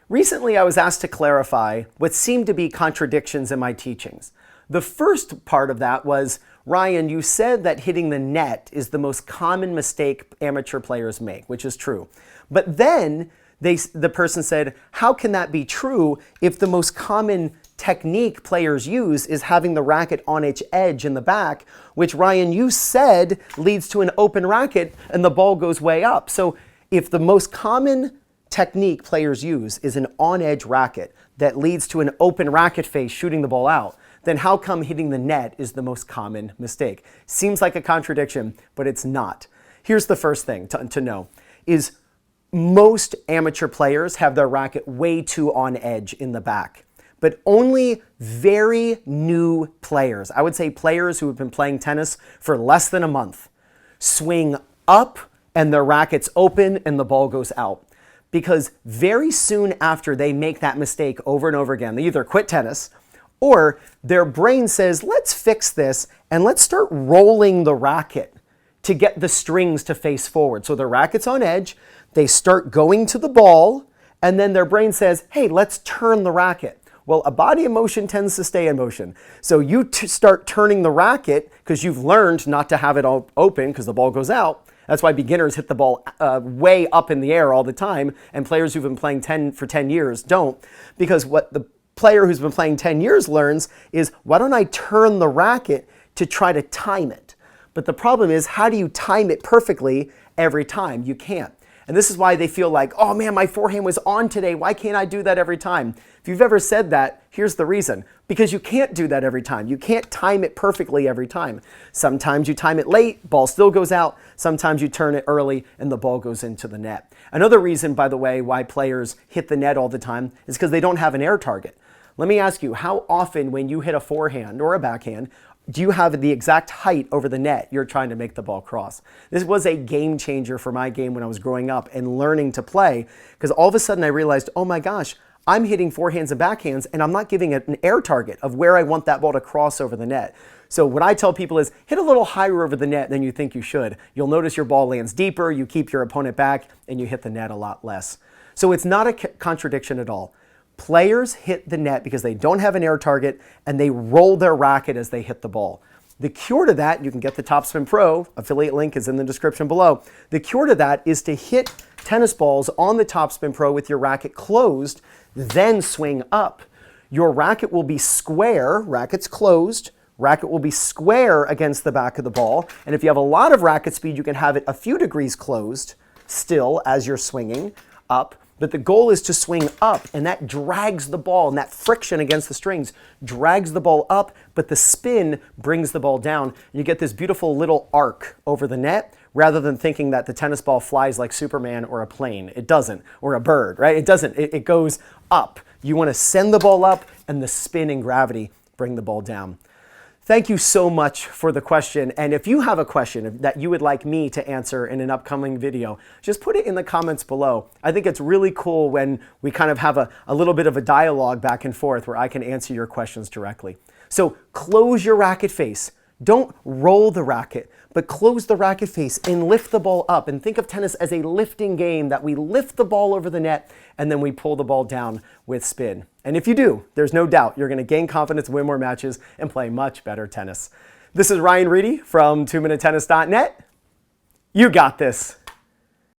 Recently, I was asked to clarify what seemed to be contradictions in my teachings. The first part of that was, Ryan, you said that hitting the net is the most common mistake amateur players make, which is true. But then the person said, how can that be true if the most common technique players use is having the racket on its edge in the back, which Ryan, you said leads to an open racket and the ball goes way up. So if the most common technique players use is an on-edge racket that leads to an open racket face shooting the ball out, then how come hitting the net is the most common mistake? Seems like a contradiction, but it's not. Here's the first thing to know is most amateur players have their racket way too on edge in the back. But only very new players, I would say players who have been playing tennis for less than a month, swing up and their racket's open and the ball goes out. Because very soon after they make that mistake over and over again, they either quit tennis or their brain says, let's fix this and let's start rolling the racket to get the strings to face forward. So the racket's on edge, they start going to the ball, and then their brain says, hey, let's turn the racket. Well, a body in motion tends to stay in motion. So you start turning the racket because you've learned not to have it all open because the ball goes out. That's why beginners hit the ball way up in the air all the time, and players who've been playing for 10 years don't. Because what the player who's been playing 10 years learns is, why don't I turn the racket to try to time it? But the problem is, how do you time it perfectly every time? You can't. And this is why they feel like, oh man, my forehand was on today. Why can't I do that every time? If you've ever said that, here's the reason. Because you can't do that every time. You can't time it perfectly every time. Sometimes you time it late, ball still goes out. Sometimes you turn it early and the ball goes into the net. Another reason, by the way, why players hit the net all the time is because they don't have an air target. Let me ask you, how often when you hit a forehand or a backhand, do you have the exact height over the net you're trying to make the ball cross? This was a game changer for my game when I was growing up and learning to play, because all of a sudden I realized, oh my gosh, I'm hitting forehands and backhands and I'm not giving it an air target of where I want that ball to cross over the net. So what I tell people is hit a little higher over the net than you think you should. You'll notice your ball lands deeper, you keep your opponent back, and you hit the net a lot less. So it's not a contradiction at all. Players hit the net because they don't have an air target and they roll their racket as they hit the ball. The cure to that, you can get the Topspin Pro, affiliate link is in the description below. The cure to that is to hit tennis balls on the Topspin Pro with your racket closed, then swing up. Your racket will be square, racket's closed, racket will be square against the back of the ball. And if you have a lot of racket speed, you can have it a few degrees closed still as you're swinging up. But the goal is to swing up, and that drags the ball, and that friction against the strings drags the ball up, but the spin brings the ball down. You get this beautiful little arc over the net, rather than thinking that the tennis ball flies like Superman or a plane. It doesn't, or a bird, right? It doesn't. It goes up. You want to send the ball up, and the spin and gravity bring the ball down. Thank you so much for the question. And if you have a question that you would like me to answer in an upcoming video, just put it in the comments below. I think it's really cool when we kind of have a little bit of a dialogue back and forth where I can answer your questions directly. So close your racket face. Don't roll the racket, but close the racket face and lift the ball up. And think of tennis as a lifting game that we lift the ball over the net and then we pull the ball down with spin. And if you do, there's no doubt you're going to gain confidence, win more matches, and play much better tennis. This is Ryan Reedy from 2minutetennis.net. You got this.